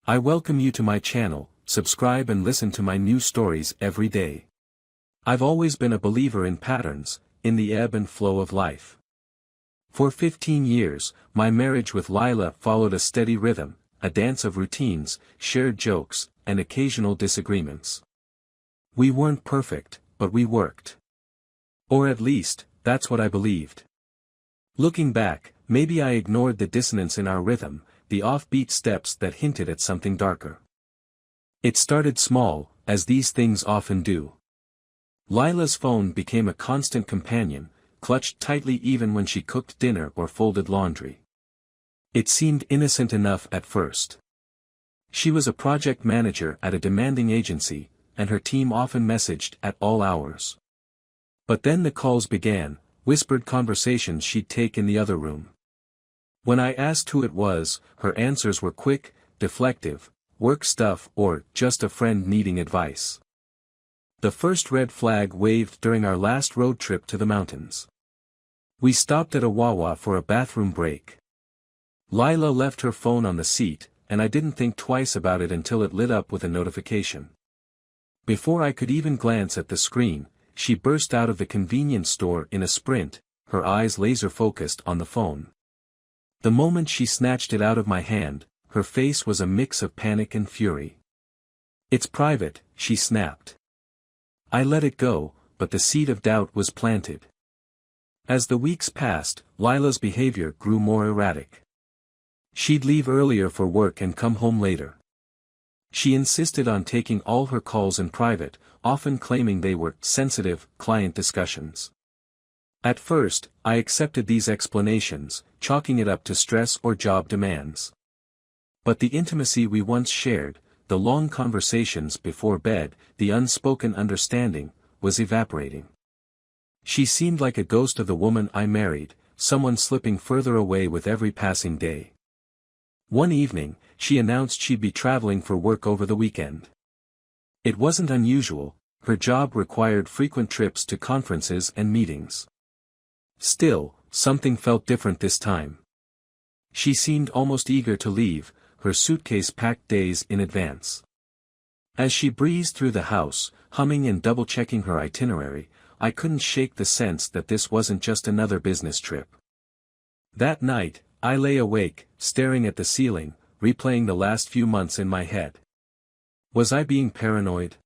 I welcome you to my channel. Subscribe and listen to my new stories every day. I've always been a believer in patterns, in the ebb and flow of life. For 15 years, my marriage with Lila followed a steady rhythm, a dance of routines, shared jokes, and occasional disagreements. We weren't perfect, but we worked. Or at least, that's what I believed. Looking back, maybe I ignored the dissonance in our rhythm, the offbeat steps that hinted at something darker. It started small, as these things often do. Lila's phone became a constant companion, clutched tightly even when she cooked dinner or folded laundry. It seemed innocent enough at first. She was a project manager at a demanding agency, and her team often messaged at all hours. But then the calls began, whispered conversations she'd take in the other room. When I asked who it was, her answers were quick, deflective, work stuff or just a friend needing advice. The first red flag waved during our last road trip to the mountains. We stopped at a Wawa for a bathroom break. Lila left her phone on the seat, and I didn't think twice about it until it lit up with a notification. Before I could even glance at the screen, she burst out of the convenience store in a sprint, her eyes laser-focused on the phone. The moment she snatched it out of my hand, her face was a mix of panic and fury. "It's private," she snapped. I let it go, but the seed of doubt was planted. As the weeks passed, Lila's behavior grew more erratic. She'd leave earlier for work and come home later. She insisted on taking all her calls in private, often claiming they were sensitive, client discussions. At first, I accepted these explanations, chalking it up to stress or job demands. But the intimacy we once shared, the long conversations before bed, the unspoken understanding, was evaporating. She seemed like a ghost of the woman I married, someone slipping further away with every passing day. One evening, she announced she'd be traveling for work over the weekend. It wasn't unusual, her job required frequent trips to conferences and meetings. Still, something felt different this time. She seemed almost eager to leave, her suitcase packed days in advance. As she breezed through the house, humming and double-checking her itinerary, I couldn't shake the sense that this wasn't just another business trip. That night, I lay awake, staring at the ceiling, replaying the last few months in my head. Was I being paranoid?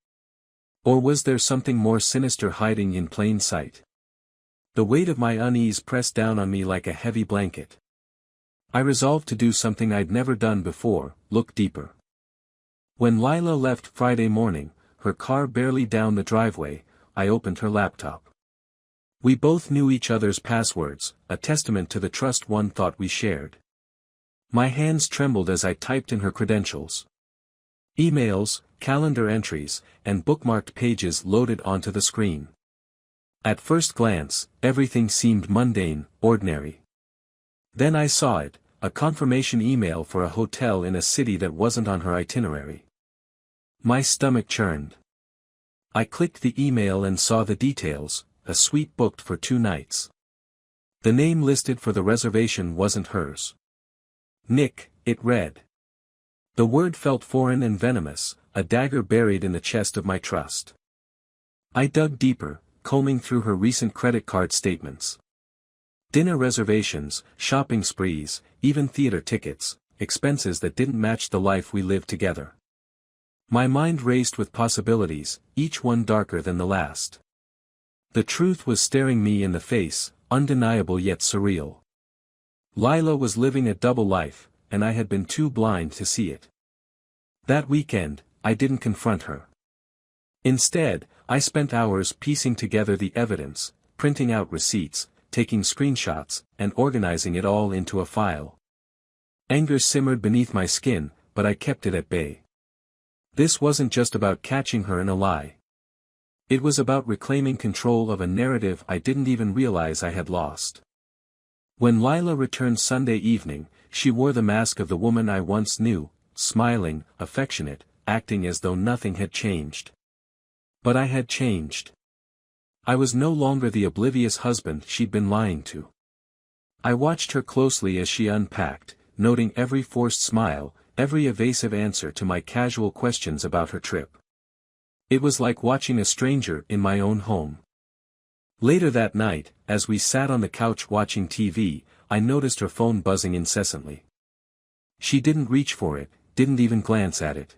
Or was there something more sinister hiding in plain sight? The weight of my unease pressed down on me like a heavy blanket. I resolved to do something I'd never done before, look deeper. When Lila left Friday morning, her car barely down the driveway, I opened her laptop. We both knew each other's passwords, a testament to the trust one thought we shared. My hands trembled as I typed in her credentials. Emails, calendar entries, and bookmarked pages loaded onto the screen. At first glance, everything seemed mundane, ordinary. Then I saw it, a confirmation email for a hotel in a city that wasn't on her itinerary. My stomach churned. I clicked the email and saw the details, a suite booked for 2 nights. The name listed for the reservation wasn't hers. Nick, it read. The word felt foreign and venomous, a dagger buried in the chest of my trust. I dug deeper, combing through her recent credit card statements. Dinner reservations, shopping sprees, even theater tickets, expenses that didn't match the life we lived together. My mind raced with possibilities, each one darker than the last. The truth was staring me in the face, undeniable yet surreal. Lila was living a double life, and I had been too blind to see it. That weekend, I didn't confront her. Instead, I spent hours piecing together the evidence, printing out receipts, taking screenshots, and organizing it all into a file. Anger simmered beneath my skin, but I kept it at bay. This wasn't just about catching her in a lie. It was about reclaiming control of a narrative I didn't even realize I had lost. When Lila returned Sunday evening, she wore the mask of the woman I once knew, smiling, affectionate, acting as though nothing had changed. But I had changed. I was no longer the oblivious husband she'd been lying to. I watched her closely as she unpacked, noting every forced smile, every evasive answer to my casual questions about her trip. It was like watching a stranger in my own home. Later that night, as we sat on the couch watching TV, I noticed her phone buzzing incessantly. She didn't reach for it, didn't even glance at it.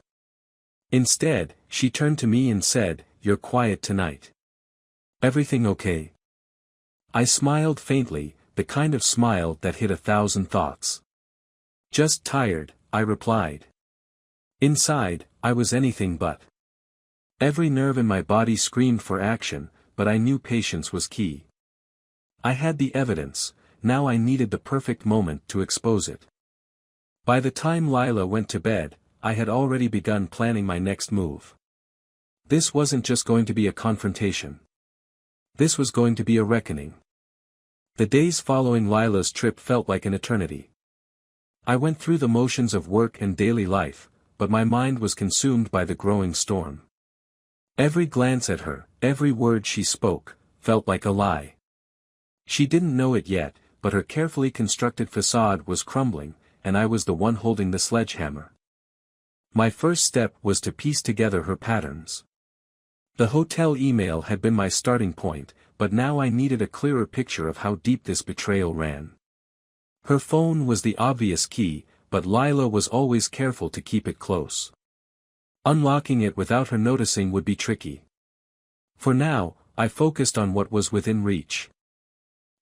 Instead, she turned to me and said, "You're quiet tonight. Everything okay?" I smiled faintly, the kind of smile that hid 1,000 thoughts. "Just tired," I replied. Inside, I was anything but. Every nerve in my body screamed for action, but I knew patience was key. I had the evidence, now I needed the perfect moment to expose it. By the time Lila went to bed, I had already begun planning my next move. This wasn't just going to be a confrontation. This was going to be a reckoning. The days following Lila's trip felt like an eternity. I went through the motions of work and daily life, but my mind was consumed by the growing storm. Every glance at her, every word she spoke, felt like a lie. She didn't know it yet, but her carefully constructed facade was crumbling, and I was the one holding the sledgehammer. My first step was to piece together her patterns. The hotel email had been my starting point, but now I needed a clearer picture of how deep this betrayal ran. Her phone was the obvious key, but Lila was always careful to keep it close. Unlocking it without her noticing would be tricky. For now, I focused on what was within reach.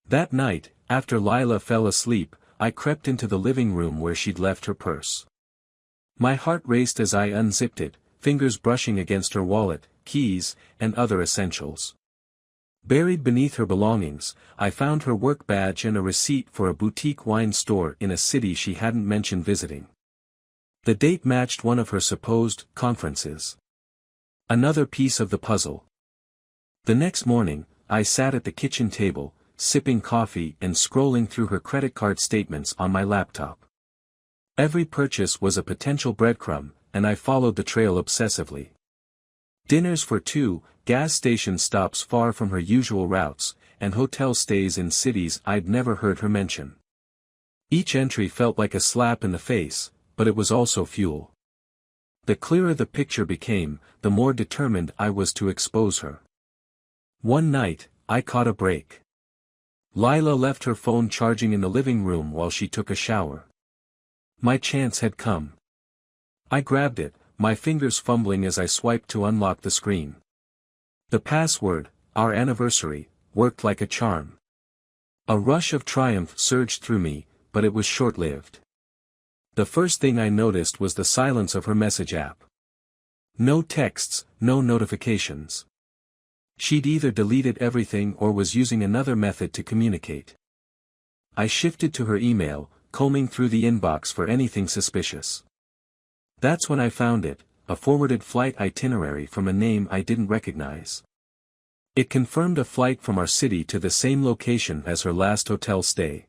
That night, after Lila fell asleep, I crept into the living room where she'd left her purse. My heart raced as I unzipped it, fingers brushing against her wallet, keys, and other essentials. Buried beneath her belongings, I found her work badge and a receipt for a boutique wine store in a city she hadn't mentioned visiting. The date matched one of her supposed conferences. Another piece of the puzzle. The next morning, I sat at the kitchen table, sipping coffee and scrolling through her credit card statements on my laptop. Every purchase was a potential breadcrumb, and I followed the trail obsessively. Dinners for two, gas station stops far from her usual routes, and hotel stays in cities I'd never heard her mention. Each entry felt like a slap in the face, but it was also fuel. The clearer the picture became, the more determined I was to expose her. One night, I caught a break. Lila left her phone charging in the living room while she took a shower. My chance had come. I grabbed it, my fingers fumbling as I swiped to unlock the screen. The password, our anniversary, worked like a charm. A rush of triumph surged through me, but it was short-lived. The first thing I noticed was the silence of her message app. No texts, no notifications. She'd either deleted everything or was using another method to communicate. I shifted to her email, combing through the inbox for anything suspicious. That's when I found it, a forwarded flight itinerary from a name I didn't recognize. It confirmed a flight from our city to the same location as her last hotel stay.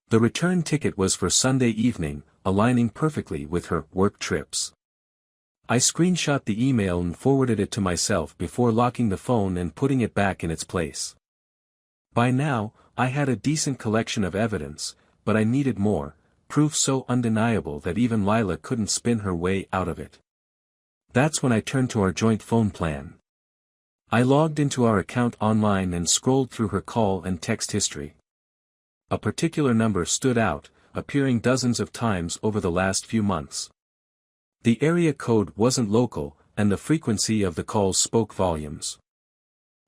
The return ticket was for Sunday evening, aligning perfectly with her work trips. I screenshot the email and forwarded it to myself before locking the phone and putting it back in its place. By now, I had a decent collection of evidence, but I needed more, proof so undeniable that even Lila couldn't spin her way out of it. That's when I turned to our joint phone plan. I logged into our account online and scrolled through her call and text history. A particular number stood out, appearing dozens of times over the last few months. The area code wasn't local, and the frequency of the calls spoke volumes.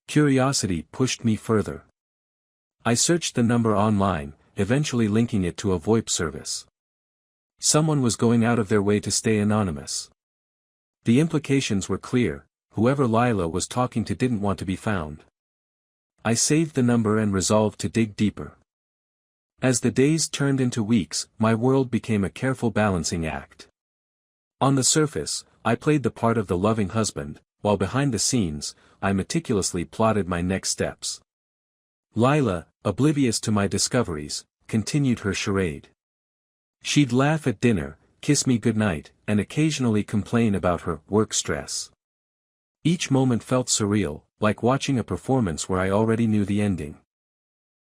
Curiosity pushed me further. I searched the number online, eventually linking it to a VoIP service. Someone was going out of their way to stay anonymous. The implications were clear, whoever Lila was talking to didn't want to be found. I saved the number and resolved to dig deeper. As the days turned into weeks, my world became a careful balancing act. On the surface, I played the part of the loving husband, while behind the scenes, I meticulously plotted my next steps. Lila, oblivious to my discoveries, continued her charade. She'd laugh at dinner, kiss me goodnight, and occasionally complain about her work stress. Each moment felt surreal, like watching a performance where I already knew the ending.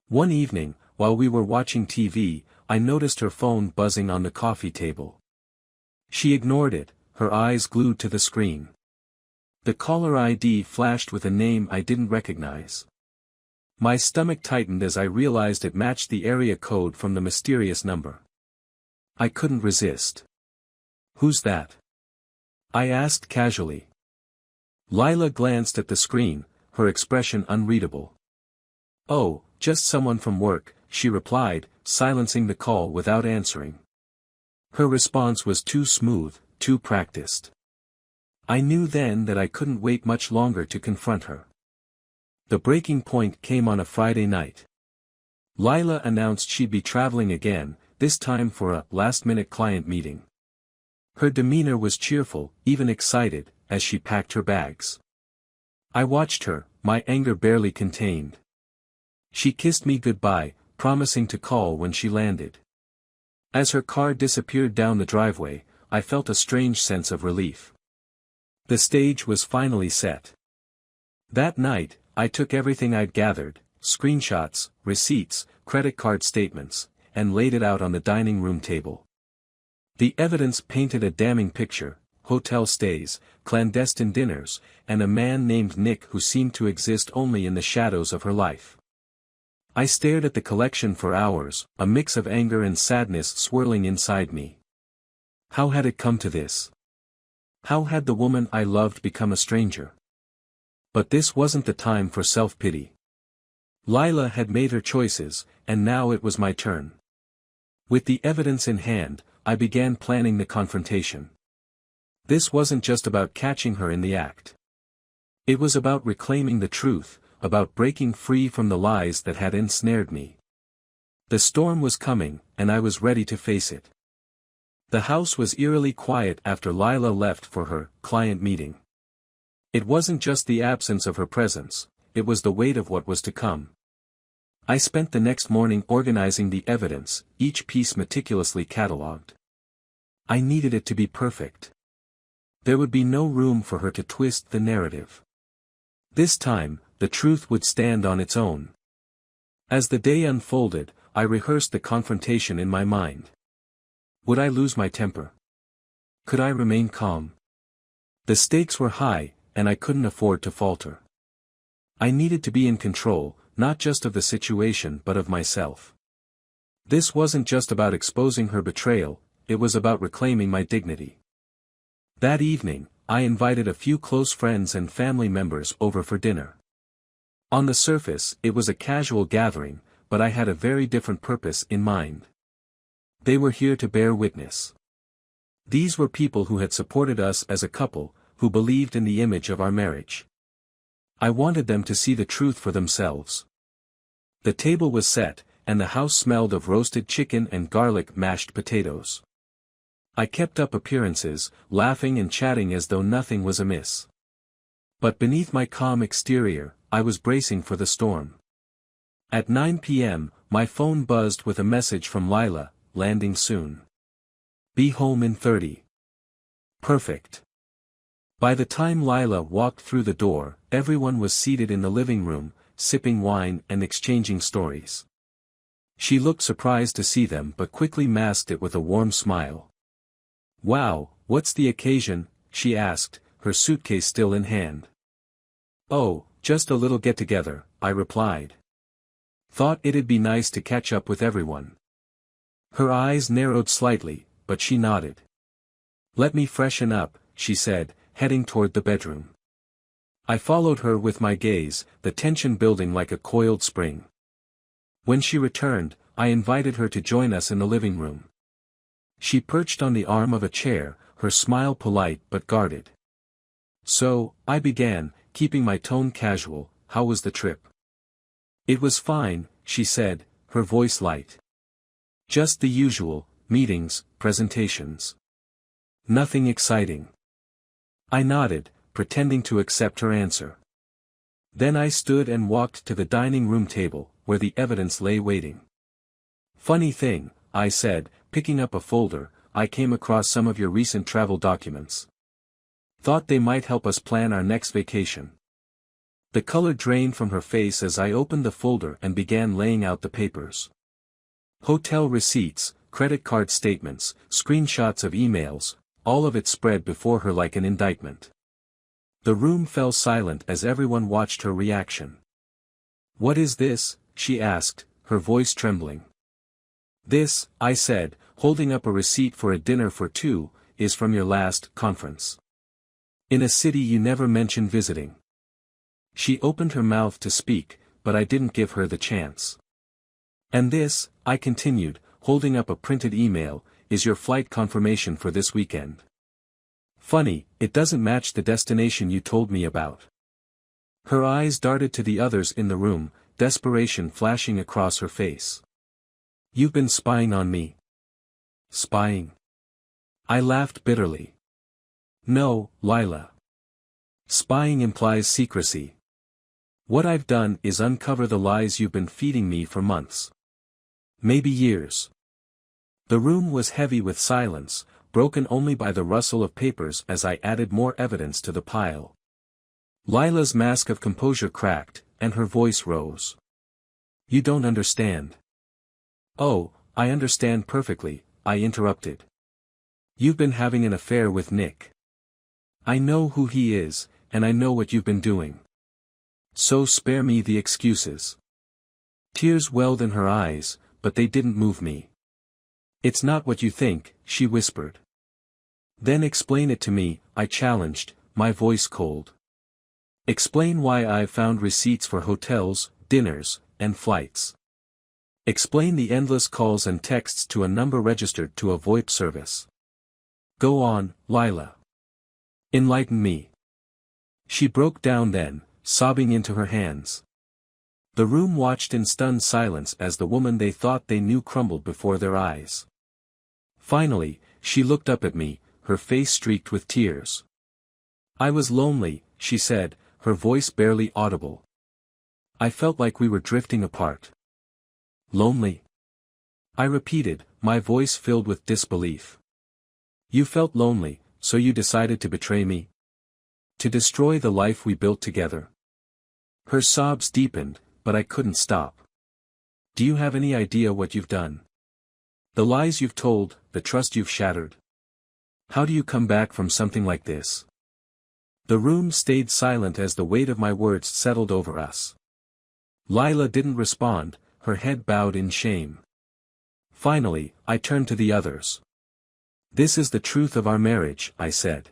One evening, while we were watching TV, I noticed her phone buzzing on the coffee table. She ignored it, her eyes glued to the screen. The caller ID flashed with a name I didn't recognize. My stomach tightened as I realized it matched the area code from the mysterious number. I couldn't resist. "Who's that?" I asked casually. Lila glanced at the screen, her expression unreadable. "Oh, just someone from work," she replied, silencing the call without answering. Her response was too smooth, too practiced. I knew then that I couldn't wait much longer to confront her. The breaking point came on a Friday night. Lila announced she'd be traveling again, this time for a last-minute client meeting. Her demeanor was cheerful, even excited, as she packed her bags. I watched her, my anger barely contained. She kissed me goodbye, promising to call when she landed. As her car disappeared down the driveway, I felt a strange sense of relief. The stage was finally set. That night, I took everything I'd gathered, screenshots, receipts, credit card statements, and laid it out on the dining room table. The evidence painted a damning picture: hotel stays, clandestine dinners, and a man named Nick who seemed to exist only in the shadows of her life. I stared at the collection for hours, a mix of anger and sadness swirling inside me. How had it come to this? How had the woman I loved become a stranger? But this wasn't the time for self-pity. Lila had made her choices, and now it was my turn. With the evidence in hand, I began planning the confrontation. This wasn't just about catching her in the act. It was about reclaiming the truth, about breaking free from the lies that had ensnared me. The storm was coming, and I was ready to face it. The house was eerily quiet after Lila left for her client meeting. It wasn't just the absence of her presence, it was the weight of what was to come. I spent the next morning organizing the evidence, each piece meticulously catalogued. I needed it to be perfect. There would be no room for her to twist the narrative. This time, the truth would stand on its own. As the day unfolded, I rehearsed the confrontation in my mind. Would I lose my temper? Could I remain calm? The stakes were high, and I couldn't afford to falter. I needed to be in control, not just of the situation but of myself. This wasn't just about exposing her betrayal, it was about reclaiming my dignity. That evening, I invited a few close friends and family members over for dinner. On the surface, it was a casual gathering, but I had a very different purpose in mind. They were here to bear witness. These were people who had supported us as a couple, who believed in the image of our marriage. I wanted them to see the truth for themselves. The table was set, and the house smelled of roasted chicken and garlic mashed potatoes. I kept up appearances, laughing and chatting as though nothing was amiss. But beneath my calm exterior, I was bracing for the storm. At 9 p.m., my phone buzzed with a message from Lila, landing soon. Be home in 30. Perfect. By the time Lila walked through the door, everyone was seated in the living room, sipping wine and exchanging stories. She looked surprised to see them but quickly masked it with a warm smile. "Wow, what's the occasion?" she asked, her suitcase still in hand. "Oh, just a little get-together," I replied. "Thought it'd be nice to catch up with everyone." Her eyes narrowed slightly, but she nodded. "Let me freshen up," she said, heading toward the bedroom. I followed her with my gaze, the tension building like a coiled spring. When she returned, I invited her to join us in the living room. She perched on the arm of a chair, her smile polite but guarded. "So," I began, keeping my tone casual, "how was the trip?" "It was fine," she said, her voice light. "Just the usual, meetings, presentations. Nothing exciting." I nodded, pretending to accept her answer. Then I stood and walked to the dining room table, where the evidence lay waiting. "Funny thing," I said, picking up a folder, "I came across some of your recent travel documents. Thought they might help us plan our next vacation." The color drained from her face as I opened the folder and began laying out the papers. Hotel receipts, credit card statements, screenshots of emails, all of it spread before her like an indictment. The room fell silent as everyone watched her reaction. "What is this?" she asked, her voice trembling. "This," I said, holding up a receipt for a dinner for two, "is from your last conference. In a city you never mentioned visiting." She opened her mouth to speak, but I didn't give her the chance. "And this," I continued, holding up a printed email, "is your flight confirmation for this weekend. Funny, it doesn't match the destination you told me about." Her eyes darted to the others in the room, desperation flashing across her face. "You've been spying on me." "Spying?" I laughed bitterly. "No, Lila. Spying implies secrecy. What I've done is uncover the lies you've been feeding me for months. Maybe years." The room was heavy with silence, broken only by the rustle of papers as I added more evidence to the pile. Lila's mask of composure cracked, and her voice rose. "You don't understand." "Oh, I understand perfectly," I interrupted. "You've been having an affair with Nick. I know who he is, and I know what you've been doing. So spare me the excuses." Tears welled in her eyes, but they didn't move me. "It's not what you think," she whispered. "Then explain it to me," I challenged, my voice cold. "Explain why I've found receipts for hotels, dinners, and flights. Explain the endless calls and texts to a number registered to a VoIP service. Go on, Lila. Enlighten me." She broke down then, sobbing into her hands. The room watched in stunned silence as the woman they thought they knew crumbled before their eyes. Finally, she looked up at me, her face streaked with tears. "I was lonely," she said, her voice barely audible. "I felt like we were drifting apart." "Lonely?" I repeated, my voice filled with disbelief. "You felt lonely, so you decided to betray me? To destroy the life we built together?" Her sobs deepened, but I couldn't stop. "Do you have any idea what you've done? The lies you've told, the trust you've shattered? How do you come back from something like this?" The room stayed silent as the weight of my words settled over us. Lila didn't respond, her head bowed in shame. Finally, I turned to the others. "This is the truth of our marriage," I said.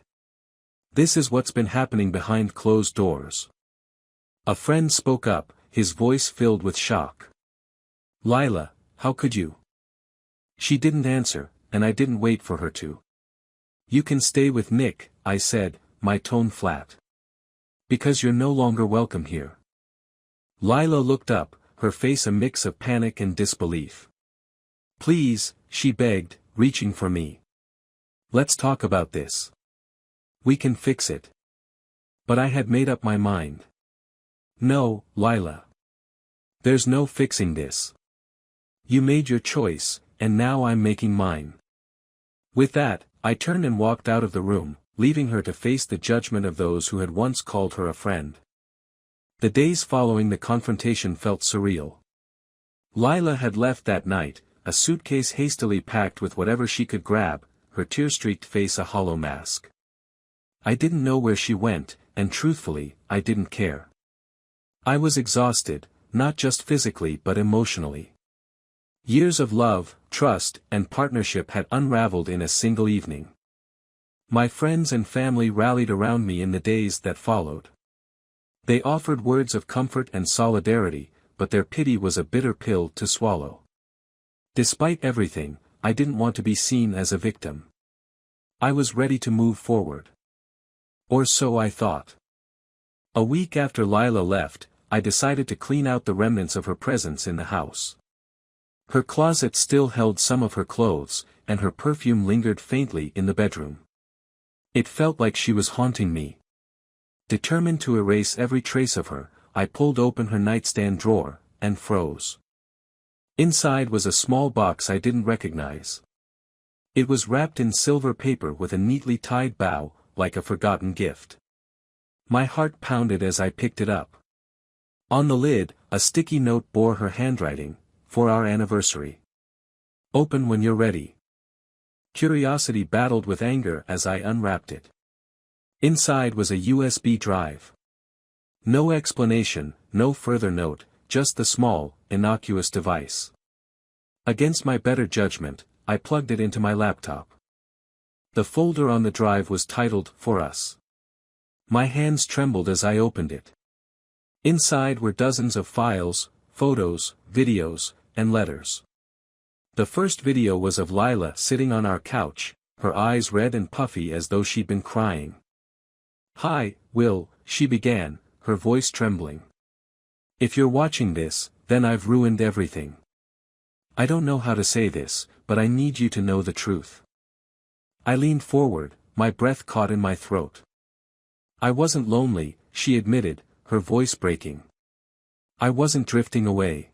"This is what's been happening behind closed doors." A friend spoke up, his voice filled with shock. "Lila, how could you?" She didn't answer, and I didn't wait for her to. "You can stay with Nick," I said, my tone flat. "Because you're no longer welcome here." Lila looked up, her face a mix of panic and disbelief. "Please," she begged, reaching for me. "Let's talk about this. We can fix it." But I had made up my mind. "No, Lila. There's no fixing this. You made your choice, and now I'm making mine." With that, I turned and walked out of the room, leaving her to face the judgment of those who had once called her a friend. The days following the confrontation felt surreal. Lila had left that night, a suitcase hastily packed with whatever she could grab, her tear-streaked face a hollow mask. I didn't know where she went, and truthfully, I didn't care. I was exhausted, not just physically but emotionally. Years of love, trust, and partnership had unraveled in a single evening. My friends and family rallied around me in the days that followed. They offered words of comfort and solidarity, but their pity was a bitter pill to swallow. Despite everything, I didn't want to be seen as a victim. I was ready to move forward. Or so I thought. A week after Lila left, I decided to clean out the remnants of her presence in the house. Her closet still held some of her clothes, and her perfume lingered faintly in the bedroom. It felt like she was haunting me. Determined to erase every trace of her, I pulled open her nightstand drawer, and froze. Inside was a small box I didn't recognize. It was wrapped in silver paper with a neatly tied bow, like a forgotten gift. My heart pounded as I picked it up. On the lid, a sticky note bore her handwriting, "For our anniversary. Open when you're ready." Curiosity battled with anger as I unwrapped it. Inside was a USB drive. No explanation, no further note, just the small, innocuous device. Against my better judgment, I plugged it into my laptop. The folder on the drive was titled, "For Us." My hands trembled as I opened it. Inside were dozens of files, photos, videos, and letters. The first video was of Lila sitting on our couch, her eyes red and puffy as though she'd been crying. "Hi, Will," she began, her voice trembling. "If you're watching this, then I've ruined everything. I don't know how to say this, but I need you to know the truth." I leaned forward, my breath caught in my throat. "I wasn't lonely," she admitted, her voice breaking. "I wasn't drifting away.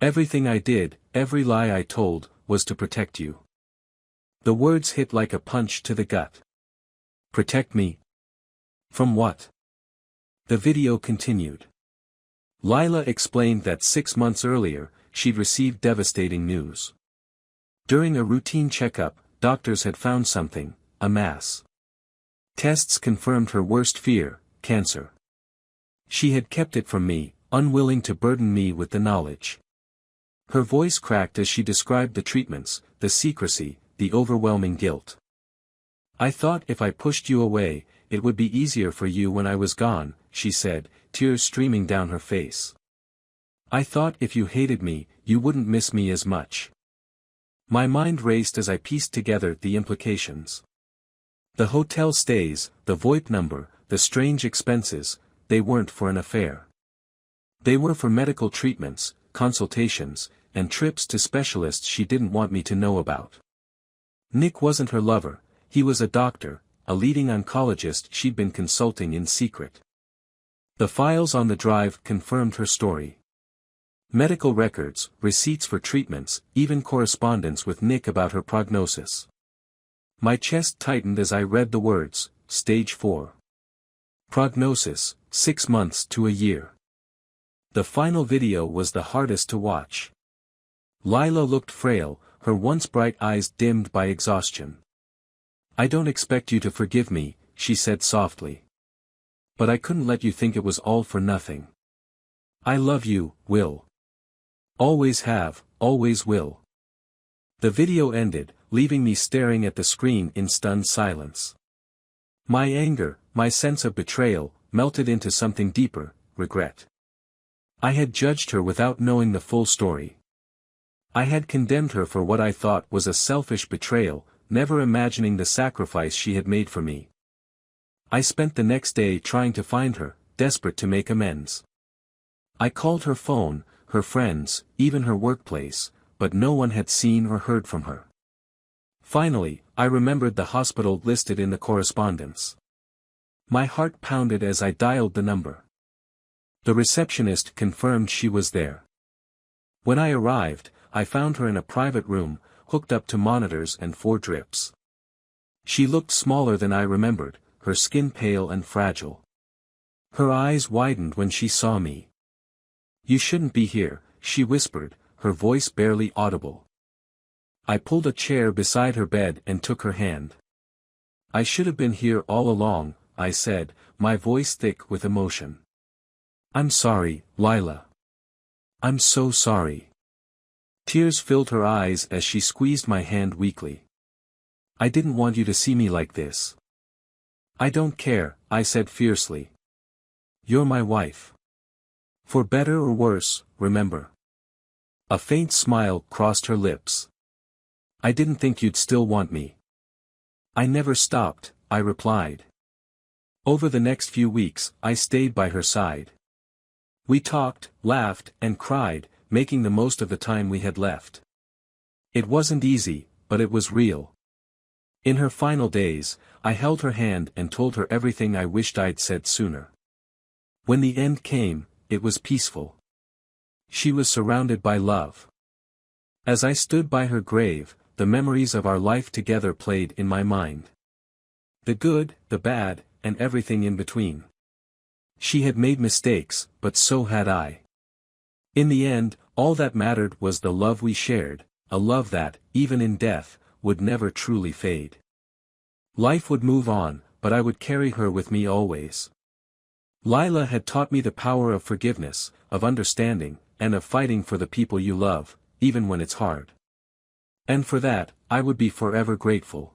Everything I did, every lie I told, was to protect you." The words hit like a punch to the gut. "Protect me? From what?" The video continued. Lila explained that 6 months earlier, she'd received devastating news. During a routine checkup, doctors had found something, a mass. Tests confirmed her worst fear, cancer. She had kept it from me, unwilling to burden me with the knowledge. Her voice cracked as she described the treatments, the secrecy, the overwhelming guilt. "I thought if I pushed you away, it would be easier for you when I was gone," she said, tears streaming down her face. "I thought if you hated me, you wouldn't miss me as much." My mind raced as I pieced together the implications. The hotel stays, the VoIP number, the strange expenses, they weren't for an affair. They were for medical treatments, consultations, and trips to specialists she didn't want me to know about. Nick wasn't her lover, he was a doctor, a leading oncologist she'd been consulting in secret. The files on the drive confirmed her story. Medical records, receipts for treatments, even correspondence with Nick about her prognosis. My chest tightened as I read the words, "Stage 4. Prognosis, 6 months to a year." The final video was the hardest to watch. Lila looked frail, her once bright eyes dimmed by exhaustion. "I don't expect you to forgive me," she said softly. "But I couldn't let you think it was all for nothing. I love you, Will. Always have, always will." The video ended, leaving me staring at the screen in stunned silence. My anger, my sense of betrayal, melted into something deeper, regret. I had judged her without knowing the full story. I had condemned her for what I thought was a selfish betrayal, never imagining the sacrifice she had made for me. I spent the next day trying to find her, desperate to make amends. I called her phone, her friends, even her workplace, but no one had seen or heard from her. Finally, I remembered the hospital listed in the correspondence. My heart pounded as I dialed the number. The receptionist confirmed she was there. When I arrived, I found her in a private room, hooked up to monitors and 4 drips. She looked smaller than I remembered, her skin pale and fragile. Her eyes widened when she saw me. "You shouldn't be here," she whispered, her voice barely audible. I pulled a chair beside her bed and took her hand. "I should have been here all along," I said, my voice thick with emotion. "I'm sorry, Lila. I'm so sorry." Tears filled her eyes as she squeezed my hand weakly. "I didn't want you to see me like this." "I don't care," I said fiercely. "You're my wife. For better or worse, remember." A faint smile crossed her lips. "I didn't think you'd still want me." "I never stopped," I replied. Over the next few weeks, I stayed by her side. We talked, laughed, and cried, making the most of the time we had left. It wasn't easy, but it was real. In her final days, I held her hand and told her everything I wished I'd said sooner. When the end came, it was peaceful. She was surrounded by love. As I stood by her grave, the memories of our life together played in my mind. The good, the bad, and everything in between. She had made mistakes, but so had I. In the end, all that mattered was the love we shared, a love that, even in death, would never truly fade. Life would move on, but I would carry her with me always. Lila had taught me the power of forgiveness, of understanding, and of fighting for the people you love, even when it's hard. And for that, I would be forever grateful.